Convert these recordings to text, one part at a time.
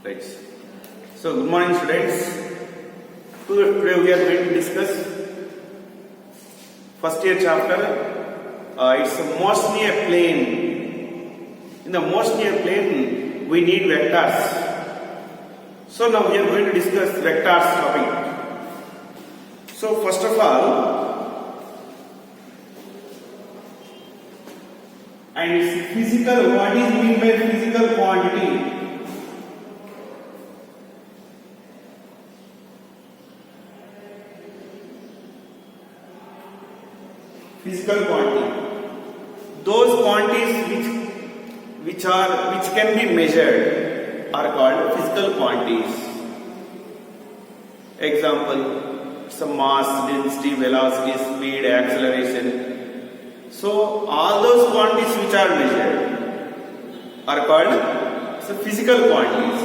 Right. So, good morning, students. Today we are going to discuss first year chapter. It's mostly a plane. In the mostly a plane, we need vectors. So now we are going to discuss vectors topic. So first of all, and it's physical. What is meant by physical quantity? Physical quantity. Those quantities which can be measured are called physical quantities. Example: it's a mass, density, velocity, speed, acceleration. So all those quantities which are measured are called physical quantities.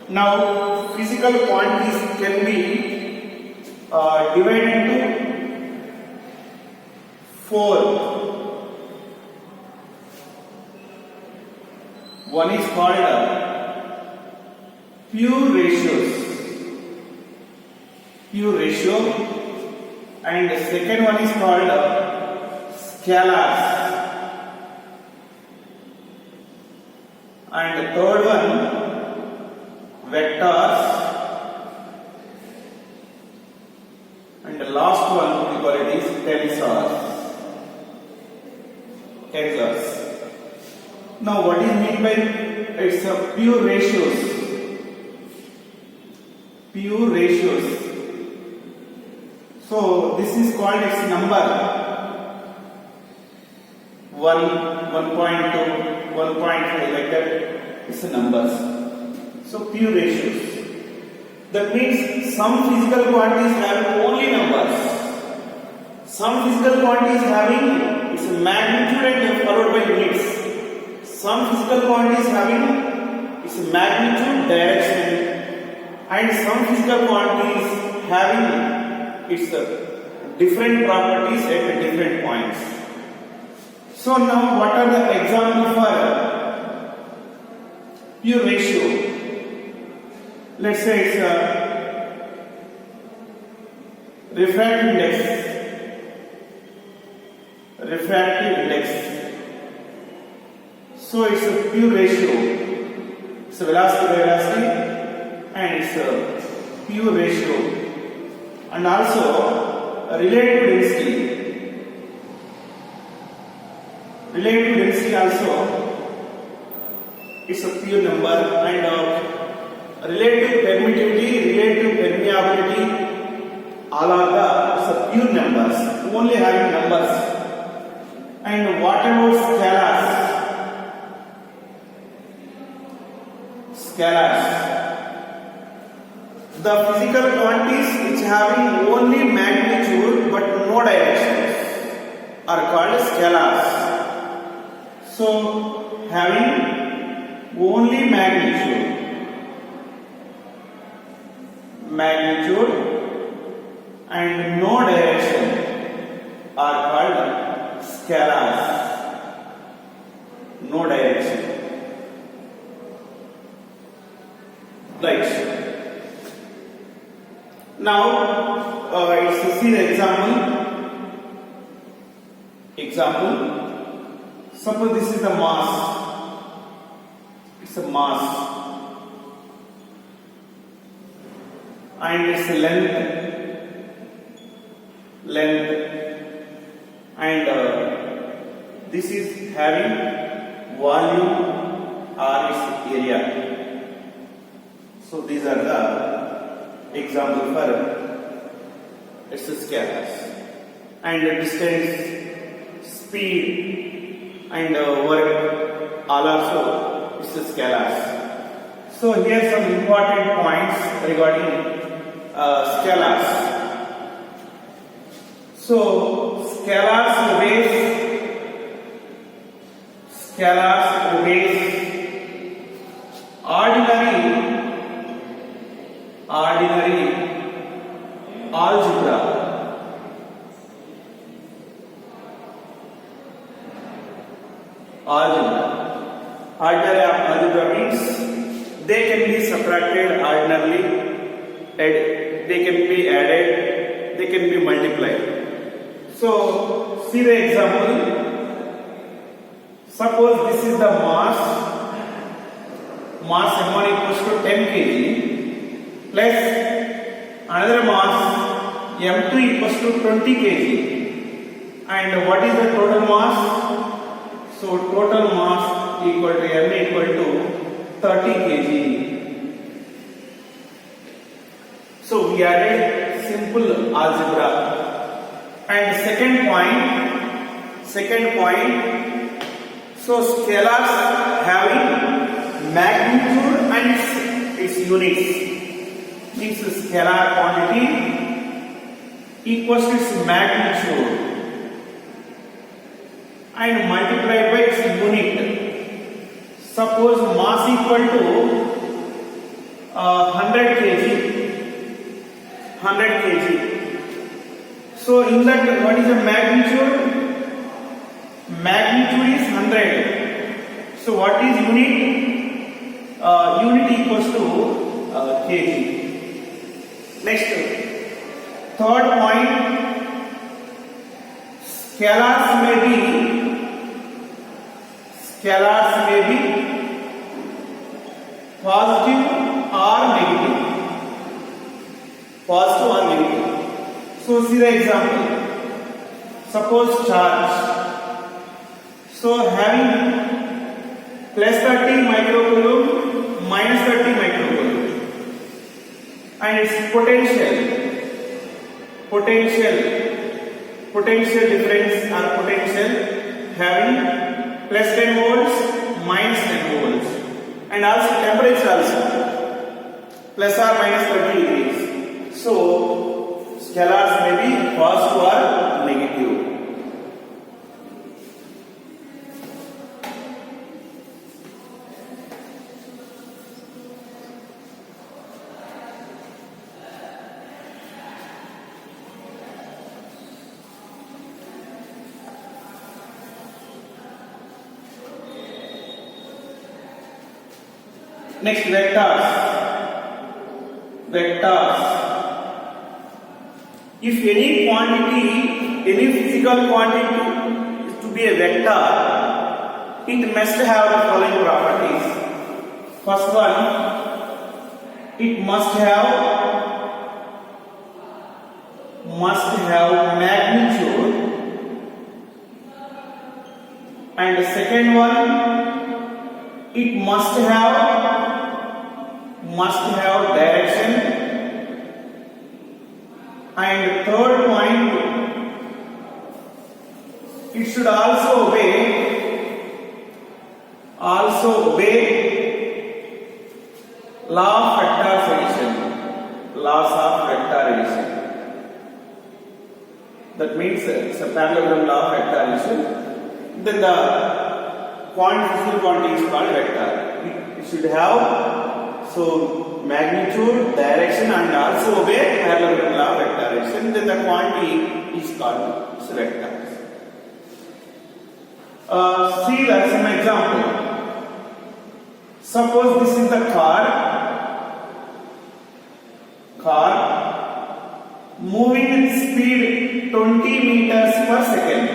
Now physical quantities can be divided into four. One is called pure ratio, and the second one is called scalars, and the third one vectors, and the last one we call it is tensors. Now what is meant by it's a pure ratios. So this is called its number 1, 1.2, 1.5 like that. It's a numbers. So pure ratios. That means some physical quantities have only numbers. Some physical quantities having its magnitude and followed by units. Some physical quantities having its magnitude, direction, and some physical quantities having its different properties at different points. So now, what are the examples for pure ratio? Let's say it's a refractive index. So it's a pure ratio. It's a velocity, and it's a pure ratio, and also a relative density. Relative density also it's a pure number, and relative permittivity, relative permeability, all are the pure numbers, only having numbers. And what about scalars? The physical quantities which having only magnitude but no directions are called scalars. So having only magnitude and no direction are called scalars. No direction. Right. Now, let's see the example. Suppose this is the mass. It's a mass, and its length, and this is having volume or its area. So these are the example for its scalars, and the distance, speed, and work all also its scalars. So here some important points regarding scalars. So scalars obeys ordinary algebra. Ordinary algebra means they can be subtracted ordinarily, they can be added, they can be multiplied. So see the example. Suppose this is the mass M1 equals to 10 kg plus another mass M2 equals to 20 kg. And what is the total mass? So total mass equal to M equal to 30 kg. So we added simple algebra. And second point, so scalars having magnitude and its units means scalar quantity equals to its magnitude and multiplied by its unit. Suppose mass equal to 100 kg. So in that, what is the magnitude? Magnitude is 100. So what is unit? Unit equals to kg. Next, third point, scalars may be positive or negative. So see the example. Suppose charge. So having plus 30 microcoulomb minus 30 microcoulomb, and its potential difference or potential having plus 10 volts minus 10 volts, and also temperature also plus or minus 30 degrees. So scalars may be positive or negative. Next, vectors. If any physical quantity is to be a vector, it must have the following properties. First one, it must have magnitude, and the second one, it must have direction, and third point, it should also obey laws of vector addition. That means it's a parallelogram law of vector addition. Then the physical quantity is called vector. It should have magnitude, direction, and also obey parallelogram law of vector addition. Then the quantity is called vector. See some example. Suppose this is the car moving with speed 20 meters per second,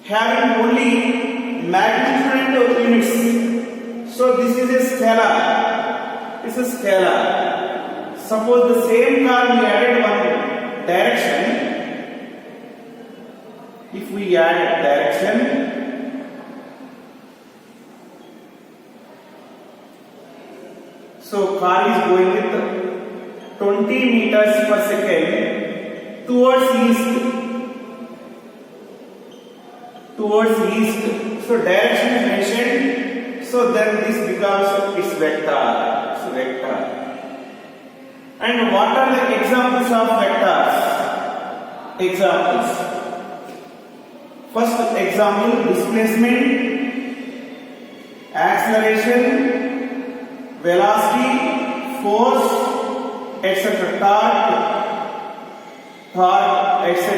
having only magnitude and units. So this is a scalar. It's a scalar. Suppose the same car we added one direction. If we add direction, so car is going with 20 meters per second towards east. So direction is mentioned. So then this becomes its vector. And what are the examples of vectors? First example, displacement, acceleration, velocity, force, etc. Torque, etc.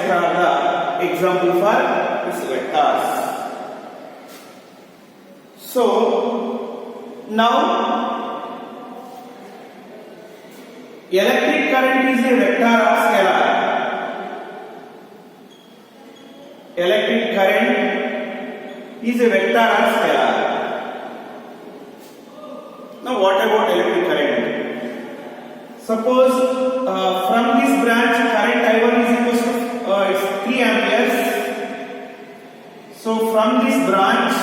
The example for its vectors. So now Electric current is a vector or scalar? Electric current is a vector or scalar? Now what about electric current? Suppose from this branch current I1 is equal to 3 amperes. So from this branch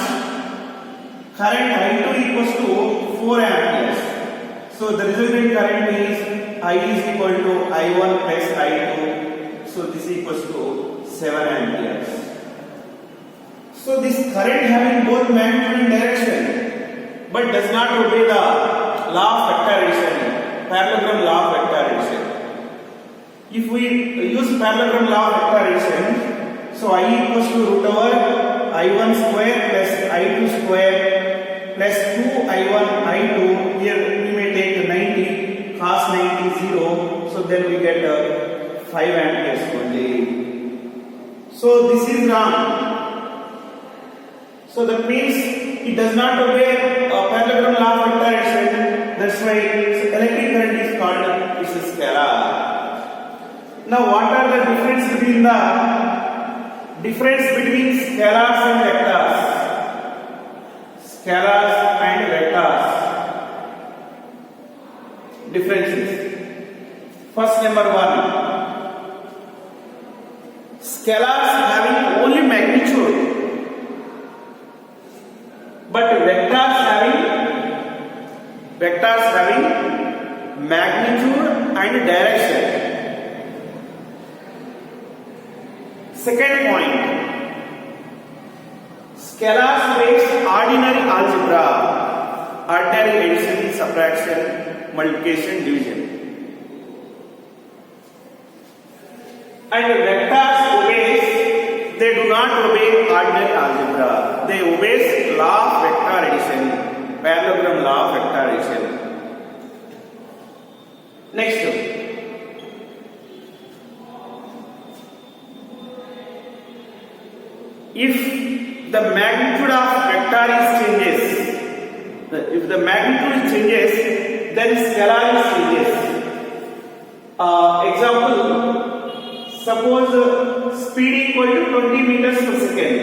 current I2 equals to 4 amperes. So the resultant current is I is equal to I1 plus I2. So this equals to 7 amperes. So this current having both magnitude and direction, but does not obey the law of vector addition, parallelogram law of vector addition. If we use parallelogram law of vector addition, so I equals to root over I1 square plus I2 square plus 2I1 I2. Here we may take 90 cos 90 0. So then we get 5 amperes only. So this is wrong. So that means it does not obey parallelogram law of vector addition. That's why electric current is called is a scalar. Now what are the difference between scalars and vectors? Scalars and vectors. Differences. First, number 1. Scalars having only magnitude, but vectors having magnitude and direction. Second point, scalars based ordinary algebra, ordinary addition, subtraction, multiplication, division. And vectors obeys, they do not obey ordinary algebra. They obey law of vector addition, parallelogram law of vector addition. Next. If the magnitude of vector changes, if the magnitude changes, then scalar changes. Example, suppose speed equal to 20 meters per second.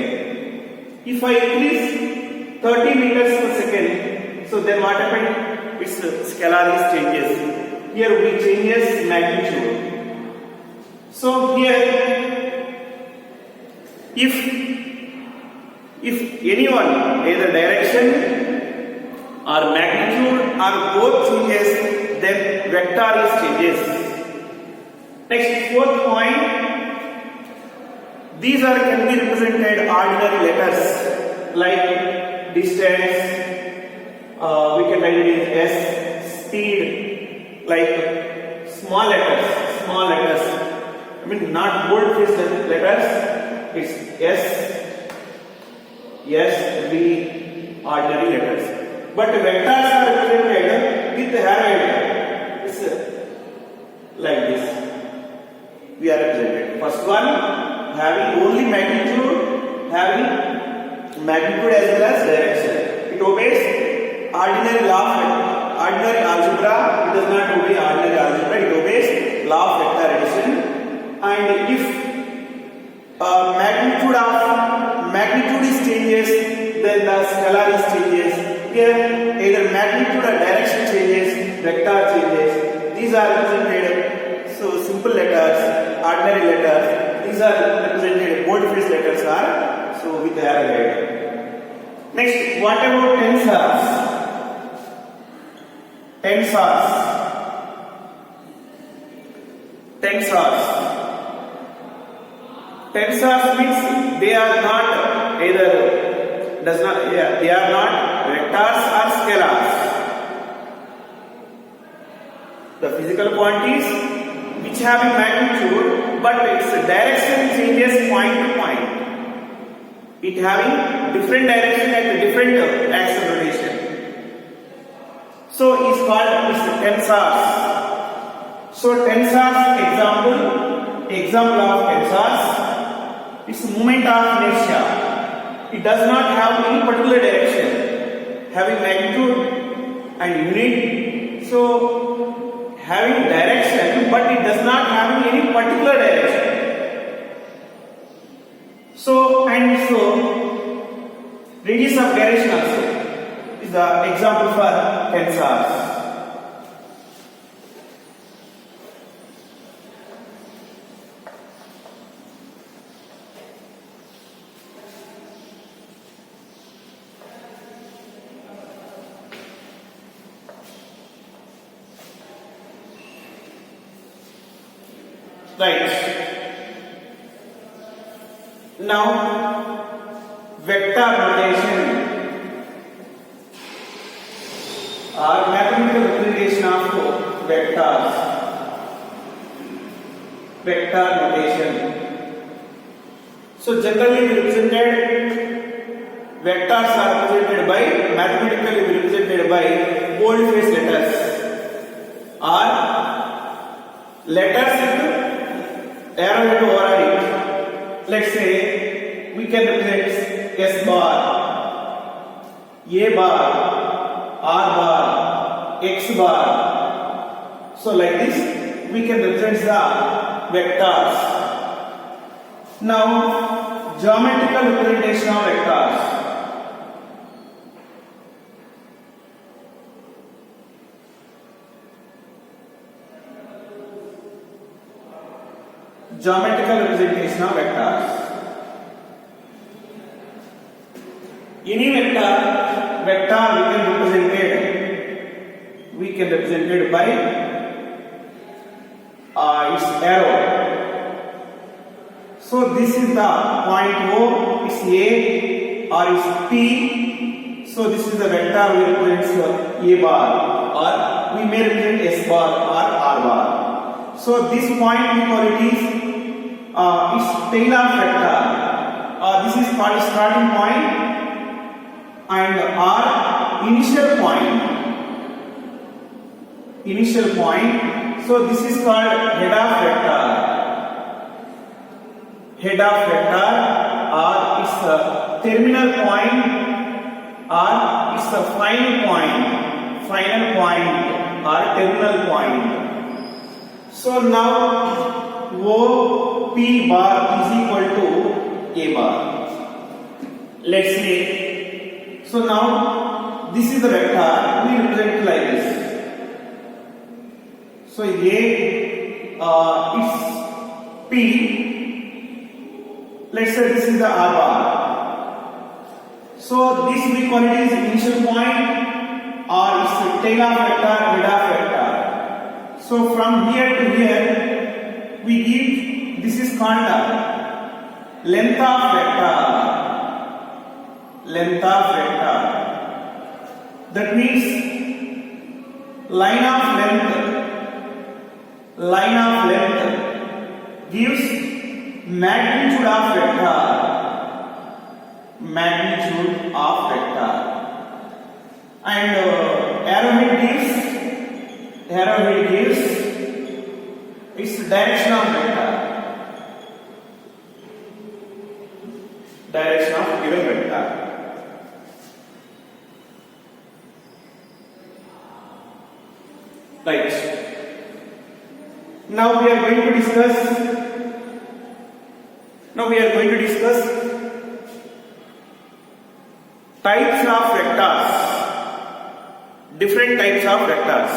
If I increase 30 meters per second, so then what happened? Its scalar changes. Here we changes magnitude. So here, if anyone, either direction or magnitude or both changes, then vector changes. Next, fourth point, these can be represented ordinary letters like distance, we can write it as S, speed, like small letters. I mean not bold-faced letters, it's S, V, ordinary letters. But vectors are represented with arrow. It's like this. We are represented. First one having only magnitude, as well as direction. It obeys ordinary law, ordinary algebra. It does not obey ordinary algebra. It obeys law of vector addition. And if magnitude is changes, then the scalar is changes. Here either magnitude or direction changes, vector changes. These are represented, so simple letters, ordinary letters. These are represented, bold-faced letters are so with arrowhead. Next, what about tensors? Tensors means they are not they are not vectors or scalars. The physical quantities which have a magnitude, but its direction changes point to point. It having different direction at different acceleration. So is called tensors. So tensors example of tensors. It's moment of inertia. It does not have any particular direction, having magnitude and unit. So having direction, but it does not having any particular direction. So radius of gyration also is the example for tensors. Right. Now, vector notation or mathematical representation of vectors. Vector notation. So generally represented, vectors are represented by, mathematically represented by boldface letters or letters with arrowhead over it. Let's say we can represent S bar, A bar, R bar, X bar. So like this we can represent the vectors. Now geometrical representation of vectors. Geometrical representation of vectors. Any vector we can represent it by its arrow. So this is the point O, it's A or it's P. So this is the vector we represent A bar, or we may represent S bar or R bar. So this point we call it is its Taylor vector. This is called starting point and R initial point. So this is called head of vector. Head of vector or its terminal point or its final point or terminal point. So now O P bar is equal to A bar. Let's say, so now this is the vector, we represent it like this. So A is P, let's say this is the R bar. So this we call it is initial point or it's the tail of vector, head of vector. So from here to here we give, this is called length of vector. That means line of length gives magnitude of vector. And arrowhead gives its direction of vector. Direction of given vector. Right. Now we are going to discuss types of vectors. Different types of vectors.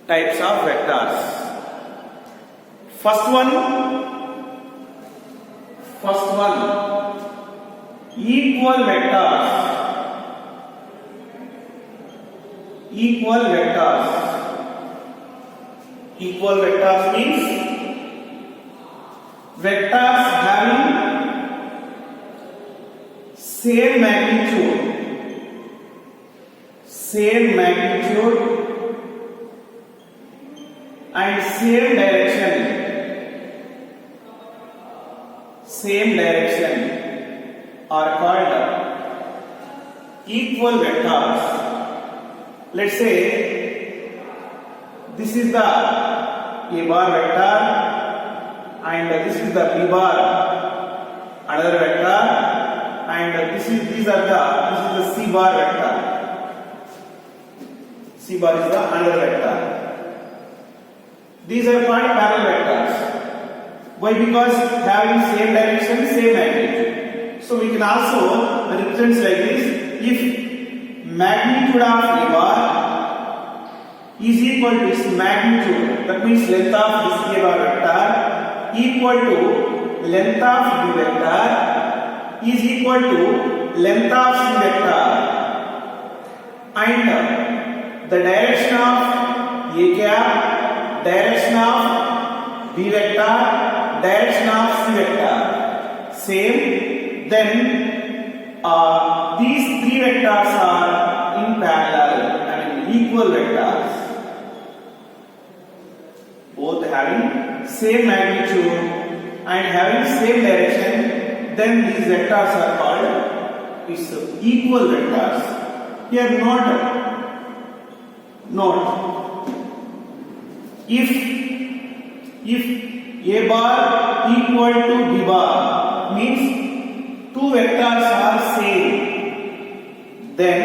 Types of vectors. First one, equal vectors. Equal vectors means vectors having same magnitude and same direction are called equal vectors. Let's say this is the A bar vector and this is the B bar another vector, and this is the C bar vector. C bar is the another vector. These are called parallel vectors. Why? Because having same direction, same magnitude. So we can also represent like this: if magnitude of A bar is equal to its magnitude, that means length of this A bar vector equal to length of B vector is equal to length of C vector, and the direction of A cap, direction of B vector, direction of C vector same, then these three vectors are in parallel, I mean equal vectors, both having same magnitude and having same direction. Then these vectors are called equal vectors. Here note if A bar equal to B bar means two vectors are same, then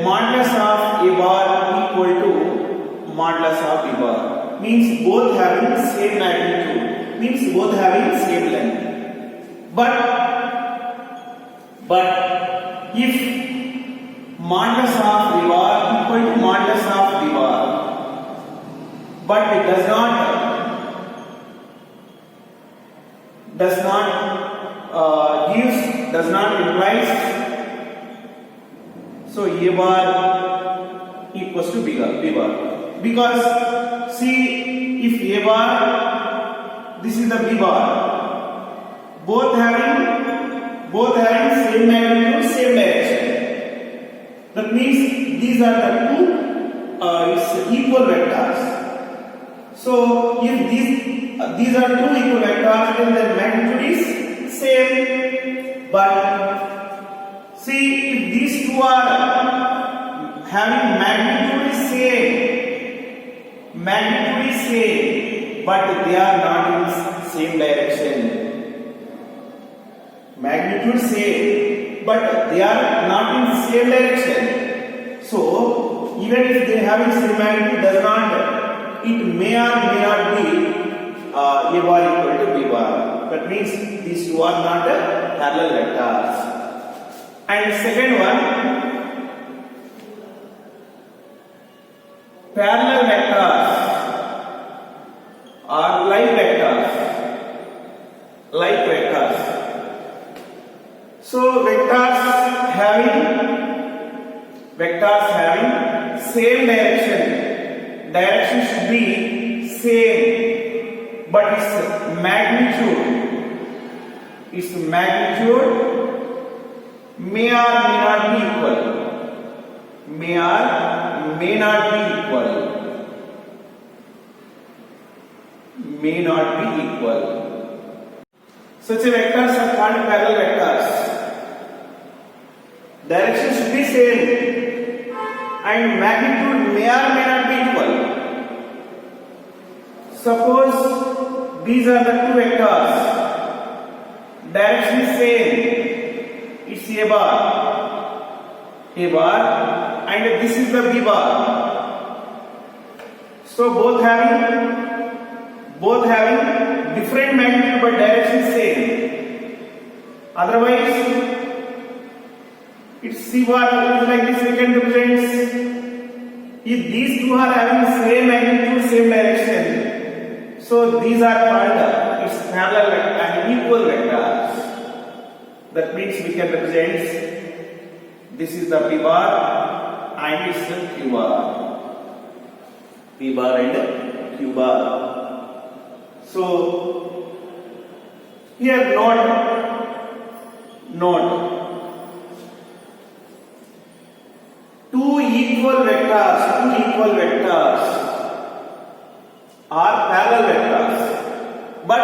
modulus of A bar equal to modulus of B bar means both having same magnitude, means both having same length. But if modulus of A bar equal to modulus of B bar, but it does not implies, so A bar equals to B bar, because see, if A bar, this is the B bar, both having same magnitude, same direction, that means these are the two equal vectors. So if these are two equal vectors, then their magnitude is same. But see, if these two are having magnitude is same, but they are not in same direction. Magnitude same, but they are not in same direction. So even if they having same magnitude, does not, it may or may not be A bar equal to B bar. That means these two are not parallel vectors. And second one, parallel vectors are like vectors. So vectors having same direction should be same, but its magnitude may or may not be equal. Such vectors are called parallel vectors. Direction should be same and magnitude may or may not be equal. Suppose these are the two vectors. Direction is same. It's A bar, and this is the B bar. So both having different magnitude but direction same. Otherwise, its C bar is like this. We can represent if these two are having same magnitude, same direction. So these are called its parallel and equal vectors. That means we can represent this is the P bar and it's the Q bar. P bar and Q bar. So here note 2 equal vectors are parallel vectors, but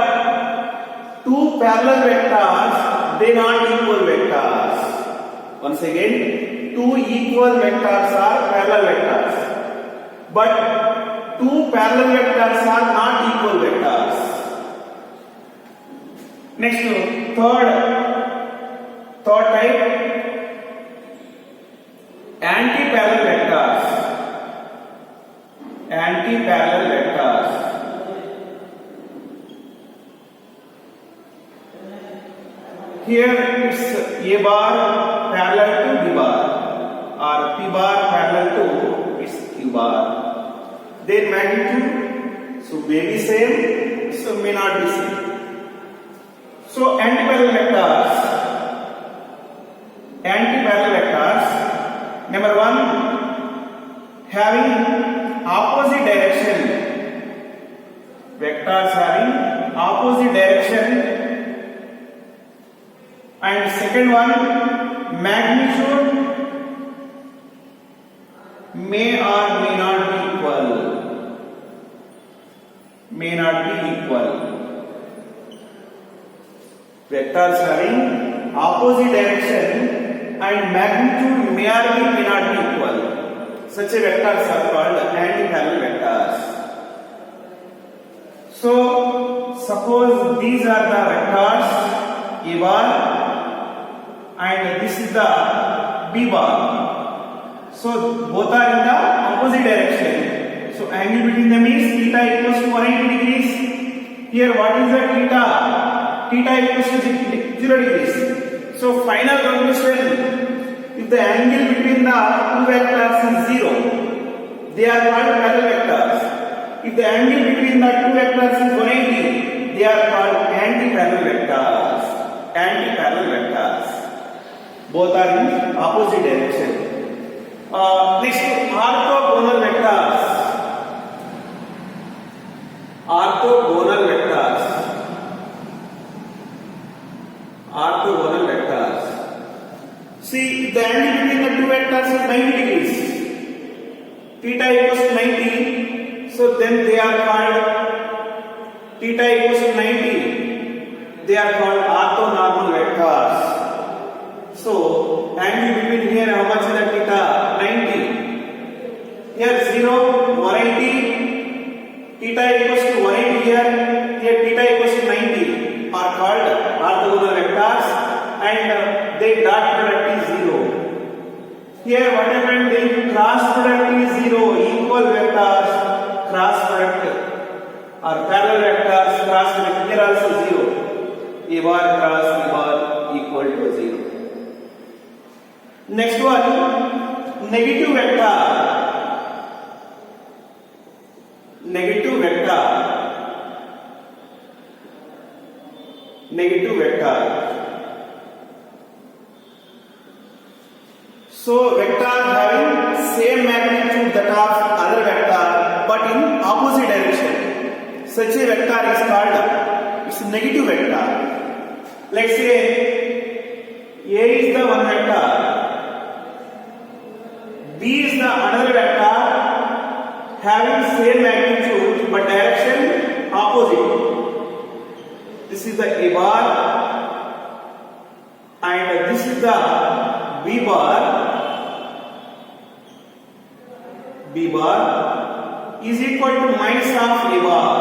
two parallel vectors, they not equal vectors. Once again, two equal vectors are parallel vectors, but two parallel vectors are not equal vectors. Next, third type, anti-parallel vectors. Here it's A bar parallel to B bar, or P bar parallel to its Q bar. Their magnitude so may be same, so may not be same. So anti-parallel vectors, number one, having opposite direction. Vectors having opposite direction. And second one, magnitude may or may not be equal. Vectors having opposite direction and magnitude may or may not be equal. Such a vectors are called anti-parallel vectors. So suppose these are the vectors A bar and this is the B bar. So both are in the opposite direction. So angle between them is theta equals to 180 degrees. Here what is the theta? Theta equals to 0 degrees. So final conclusion, if the angle between the two vectors is 0, they are called parallel vectors. If the angle between the two vectors is 180, they are called anti-parallel vectors. Both are in opposite direction. Next, orthogonal vectors. See, if the angle between the two vectors is 90 degrees, theta equals to 90, so then they are called theta equals to 90. They are called orthonormal vectors. So angle between here, how much is the theta? 90. Here 0, 180. Theta equals to 180 here. Here theta equals to 90 are called orthogonal vectors, and their dot product is 0. Here what happened? Their cross product is 0. Equal vectors cross product or parallel vectors cross product here also 0. A bar cross B bar equal to 0. Next one, negative vector. So vector having same magnitude that of other vector but in opposite direction. Such a vector is called negative vector. Let's say A is the one vector, B is the another vector having same magnitude but direction opposite. This is the A bar and this is the B bar. B bar is equal to minus of A bar,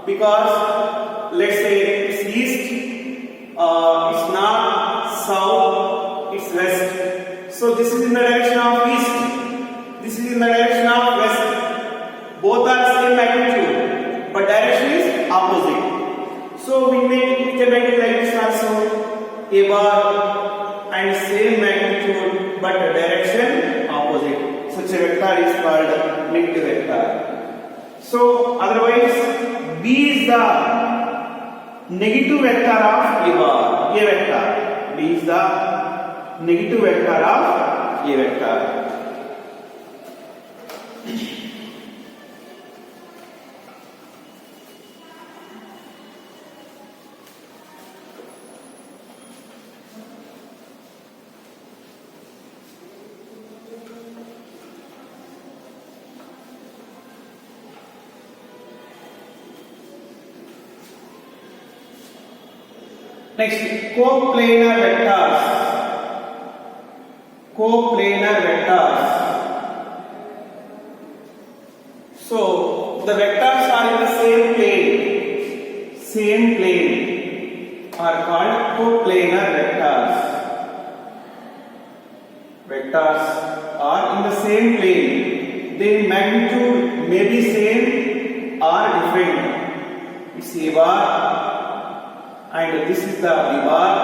because let's say it's east, it's north, south, it's west. So this is in the direction of east, this is in the direction of west. Both are same magnitude, but direction is opposite. So we can make it like this also. A bar and same magnitude but direction opposite. Such a vector is called negative vector. So otherwise B is the negative vector of A bar, A vector. B is the negative vector of A vector. Next, coplanar vectors. Coplanar vectors. So the vectors are in the same plane are called coplanar vectors. Vectors are in the same plane. Their magnitude may be same or different. It's A bar and this is the B bar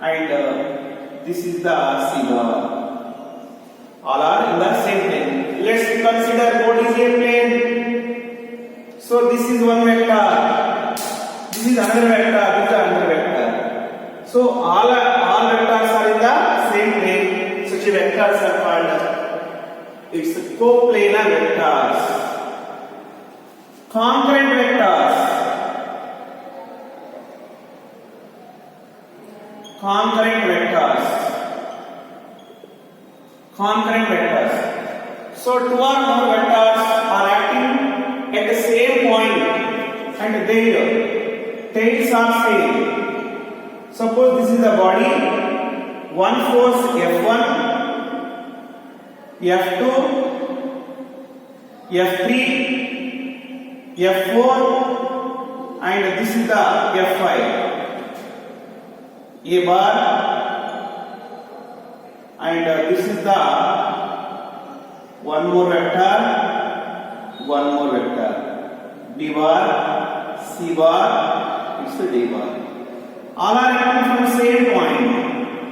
and this is the C bar. All are in the same plane. Let's consider what is a plane. So this is one vector. This is another vector. This is another vector. So all vectors are in the same plane. Such vectors are called coplanar vectors. Concurrent vectors. Concurrent vectors. Concurrent vectors. So two or more vectors are acting at the same point and their tails are same. Suppose this is the body, one force F1, F2, F3, F4 and this is the F5. A bar and this is the one more vector, B bar, C bar, it's the D bar. All are acting from the same point.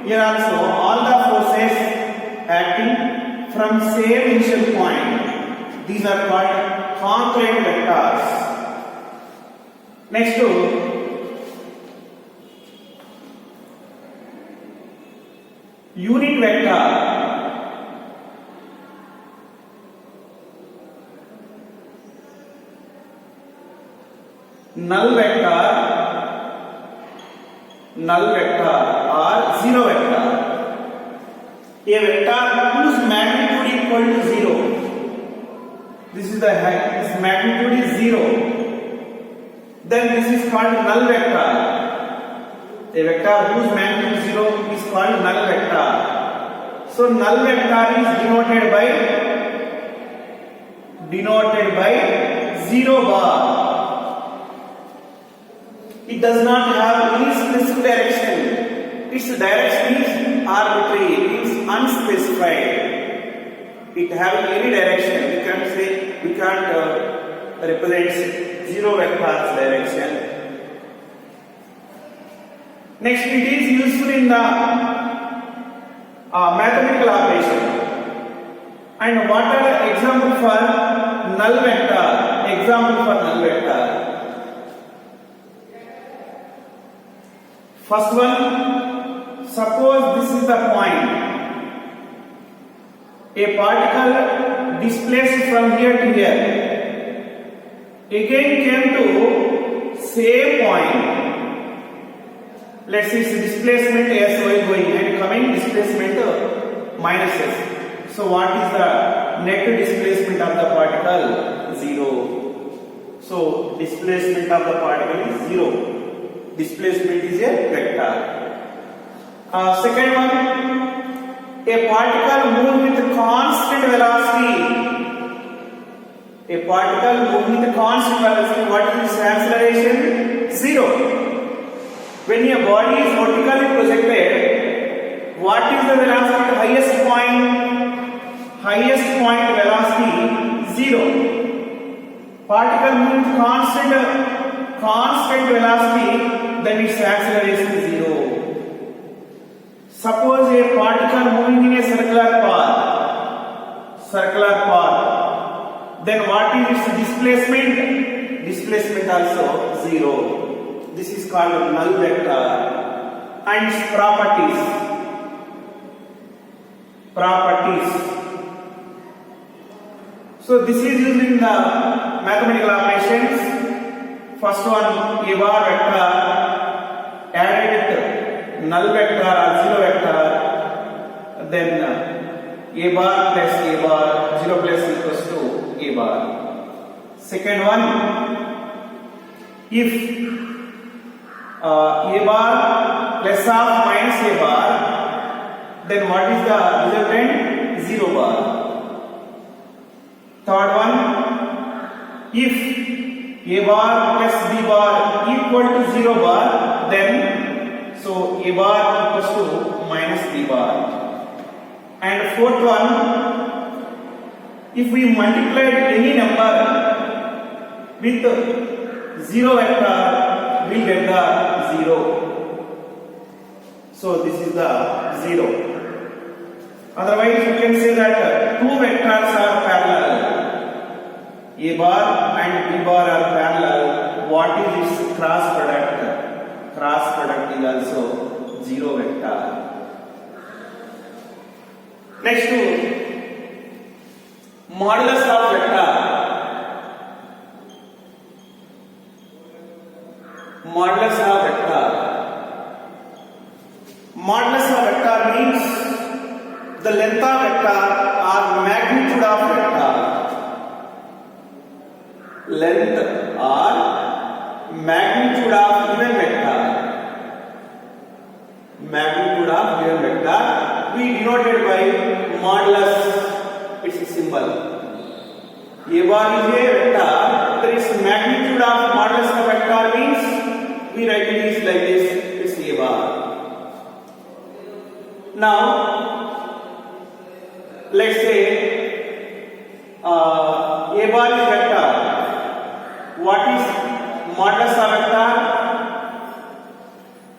Here also all the forces acting from same initial point. These are called concurrent vectors. Next to unit vector. Null vector or zero vector. A vector whose magnitude equal to 0. This is the height. This magnitude is 0. Then this is called null vector. A vector whose magnitude is 0 is called null vector. So null vector is denoted by 0 bar. It does not have any specific direction. Its direction is arbitrary. It is unspecified. It having any direction. We can't represent zero vector's direction. Next, it is useful in the mathematical operation. And what are the example for null vector? First one, suppose this is the point. A particle displaced from here to here again came to same point. Let's see its displacement S y going and coming displacement minus S. So what is the net displacement of the particle? 0. So displacement of the particle is 0. Displacement is a vector. Second one, a particle moves with constant velocity. What is its acceleration? 0. When a body is vertically projected, what is the velocity? Highest point velocity 0. Particle moves constant velocity, then its acceleration is 0. Suppose a particle moving in a circular path, then what is its displacement? Displacement also 0. This is called null vector. And its properties. So this is used in the mathematical operations. First one, A bar vector added with null vector or zero vector, then A bar plus A bar, 0 plus equals to A bar. Second one, if A bar plus of minus a bar, then what is the resultant? 0 bar. Third one, if a bar plus b bar equal to 0 bar, then so a bar equals to minus b bar. And fourth one, if we multiplied any number with 0 vector, we get the 0. So this is the 0. Otherwise, you can say that two vectors are parallel. A bar and B bar are parallel. What is its cross product? Cross product is also 0 vector. Next to modulus of vector. Modulus of vector. Modulus of vector means the length of vector or magnitude of vector. Length or magnitude of given vector. Magnitude of given vector we denoted by modulus. It's a symbol. A bar is a vector. There is magnitude of modulus of vector means we write it is like this. It's a bar. Now let's say a bar is vector. What is modulus of vector?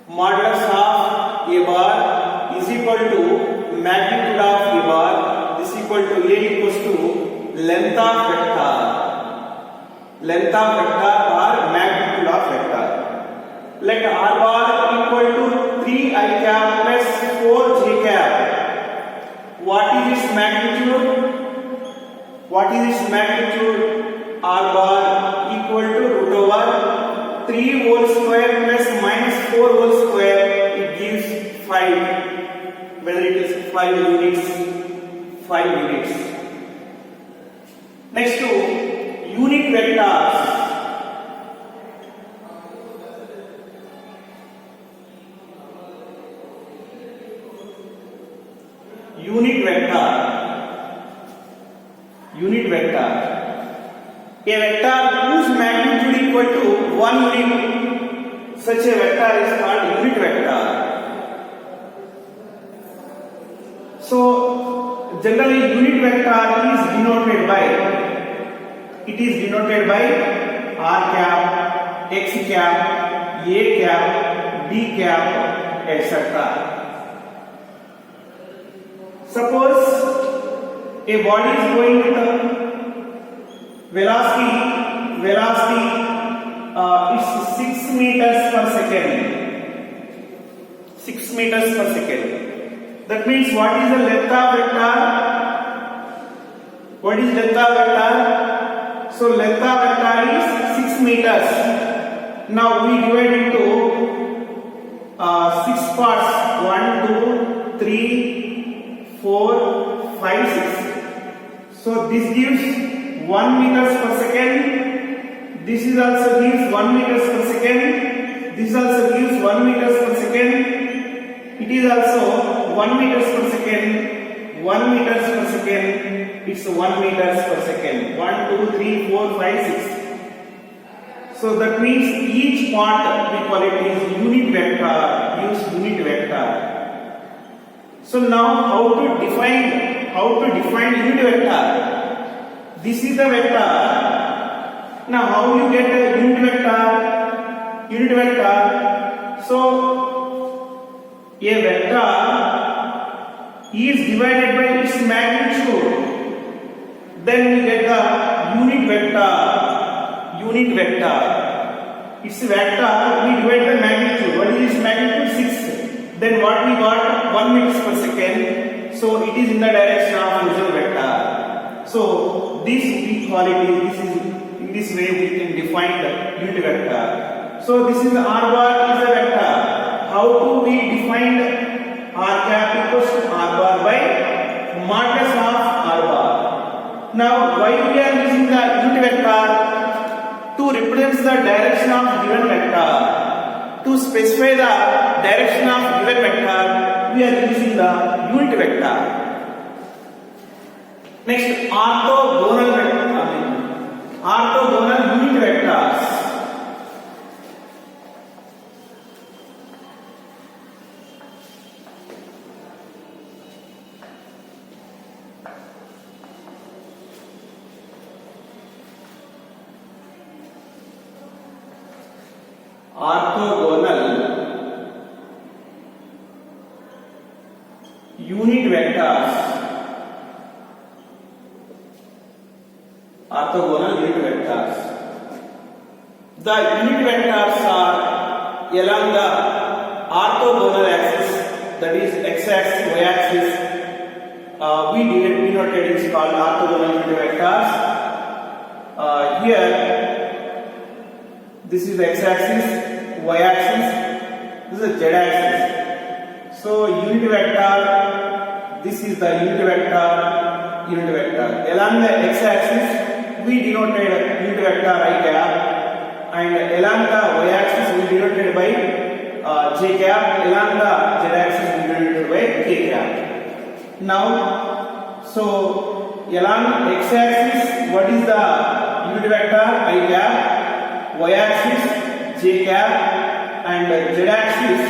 Modulus of a bar is equal to magnitude of a bar is equal to a equals to length of vector. Length of vector or magnitude of vector. Let r bar equal to 3 I cap plus 4 j cap. What is its magnitude? What is its magnitude? R bar equal to root over 3 whole square plus minus 4 whole square. It gives 5. Whether it is 5 units, 5 units. Next to unit vectors. Unit vector. Unit vector. A vector whose magnitude equal to 1 unit. Such a vector is called unit vector. So generally unit vector is denoted by r cap, x cap, a cap, b cap, etc. Suppose a body is going with velocity is 6 meters per second. 6 meters per second. That means what is the length of vector? What is length of vector? So length of vector is 6 meters. Now we divide into 6 parts. 1, 2, 3, 4, 5, 6. So this gives 1 meters per second. This is also gives 1 meters per second. This also gives 1 meters per second. It is also 1 meters per second. 1 meters per second. It's 1 meters per second. 1, 2, 3, 4, 5, 6. So that means each part we call it is unit vector. Use unit vector. So now how to define unit vector? This is the vector. Now how you get a unit vector? Unit vector. So a vector is divided by its magnitude. Then we get the unit vector. Unit vector. Its vector we divide by magnitude. What is its magnitude? 6. Then what we got? 1 meters per second. So it is in the direction of usual vector. So this we call it. In this way we can define the unit vector. So this is r bar is a vector. How do we define r cap equals to r bar by modulus of r bar? Now why we are using the unit vector? To represent the direction of given vector. To to specify the direction of given vector, we are using the unit vector. Next, orthogonal unit vectors. Orthogonal unit vectors. Orthogonal unit vectors. The unit vectors are along the orthogonal axis, that is x-axis, y-axis. We denoted is called orthogonal unit vectors. Here, this is the x-axis, y-axis, this is the z-axis. So unit vector, this is the unit vector. Along the x-axis, we denoted unit vector I cap, and along the y-axis we denoted by j cap. Along the z-axis we denoted by k cap. Now, so along x-axis, what is the unit vector I cap? Y-axis j cap, and z-axis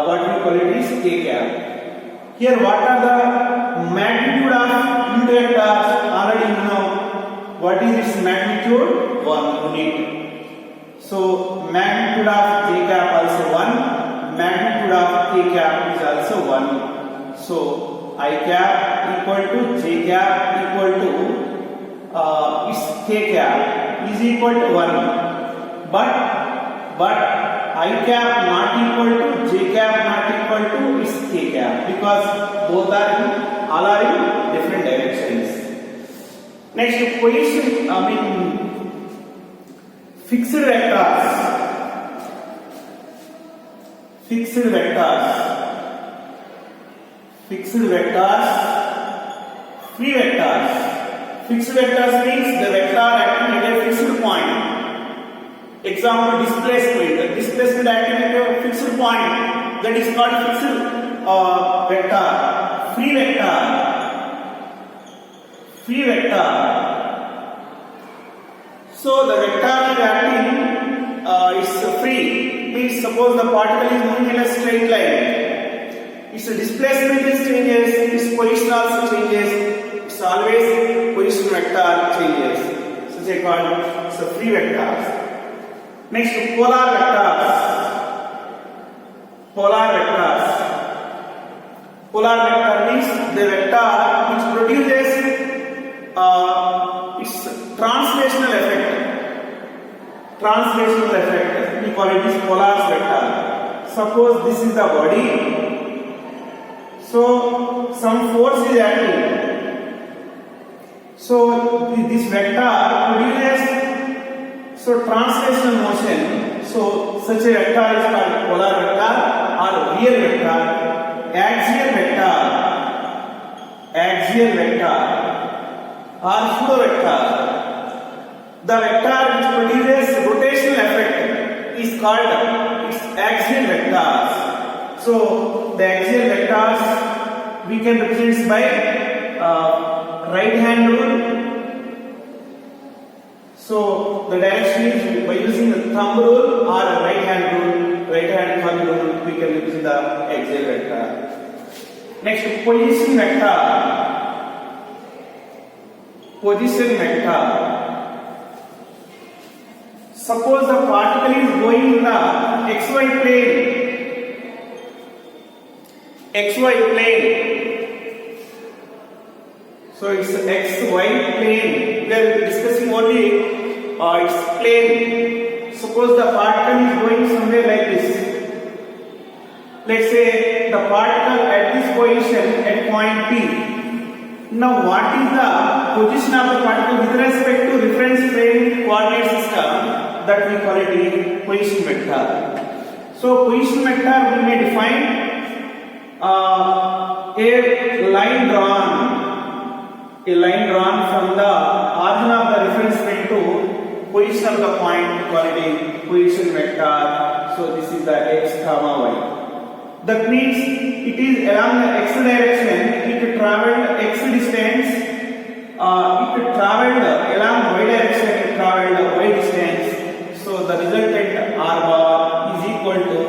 what we call it is k cap. Here, what are the magnitude of unit vectors? Already you know what is its magnitude? 1 unit. So magnitude of j cap also 1, magnitude of k cap is also 1. So I cap equal to j cap equal to its k cap is equal to 1, but I cap not equal to j cap not equal to its k cap, because both are all are in different directions. Next, position fixed vectors. Fixed vectors, free vectors. Fixed vectors means the vector acting at a fixed point. Example, displacement. The displacement acting at a fixed point, that is called fixed vector. Free vector. So the vector is acting is free. Means suppose the particle is moving in a straight line. Its displacement is changes, its position also changes. It's always position vector changes. So they called free vectors. Next, polar vectors. Polar vector means the vector which produces its translational effect. We call it is polar vector. Suppose this is the body. So some force is acting. So this vector produces translational motion. So such a vector is called polar vector or real vector. Axial vector or pseudo vector. The vector which produces rotational effect is called its axial vectors. So the axial vectors we can represent by right hand rule. So the direction is by using the thumb rule or right hand thumb rule, we can use the axial vector. Next, position vector. Suppose the particle is going in the xy plane. So it's xy plane. We are discussing only its plane. Suppose the particle is going somewhere like this. Let's say the particle at this position at point P. Now what is the position of the particle with respect to reference plane coordinate system? That we call it position vector. So position vector we may define a line drawn from the origin of the reference plane to position of the point, we call it position vector. So this is the x comma y. That means it is along the x direction. It traveled x distance. It traveled along y direction. It traveled y distance. So the resultant r bar is equal to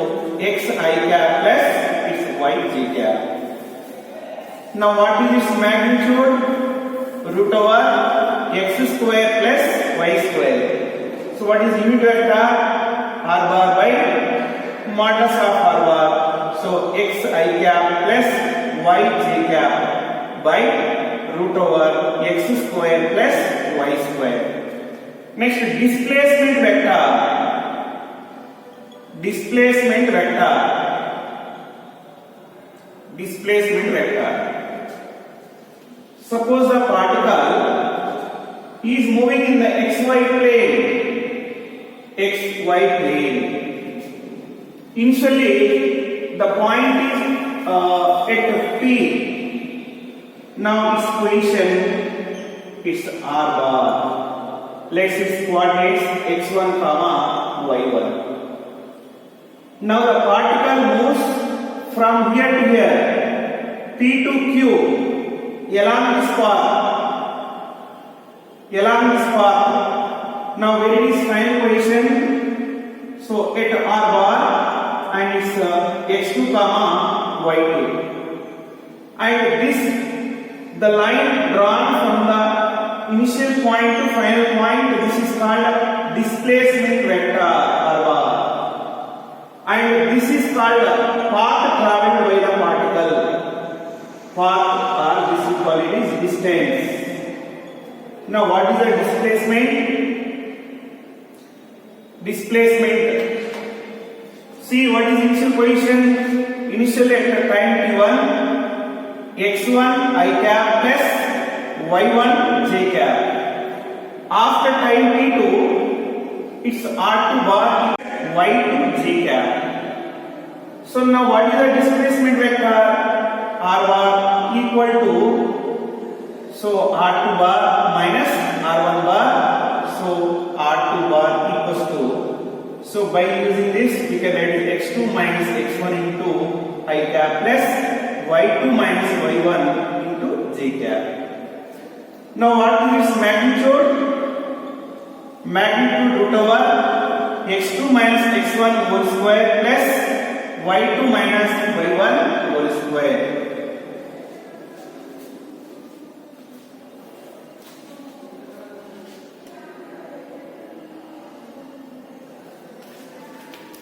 x I cap plus its y j cap. Now what is its magnitude? Root over x square plus y square. So what is unit vector? R bar by modulus of r bar. So x I cap plus y j cap by root over x square plus y square. Next, displacement vector. Displacement vector. Displacement vector. Suppose the particle is moving in the xy plane. XY plane. Initially, the point is at P. Now its position is R bar. Let's its coordinates x1 comma y1. Now the particle moves from here to here, P to Q. Along this path. Now where is its final position? So at R bar and it's x2 comma y2. And this, the line drawn from the initial point to final point, this is called displacement vector R bar. And this is called path traveled by the particle. Path or this is called it is distance. Now what is the displacement? Displacement. See what is initial position? Initially at the time t1, x1 I cap plus y1 j cap. After time t2, it's r2 bar y2 j cap. So now what is the displacement vector? R bar equal to, so R2 bar minus R1 bar, so R2 bar equals to, so by using this we can write x2 minus x1 into I cap plus y2 minus y1 into j cap. Now what is its magnitude? Magnitude root over x2 minus x1 whole square plus y2 minus y1 whole square.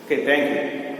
Okay, thank you.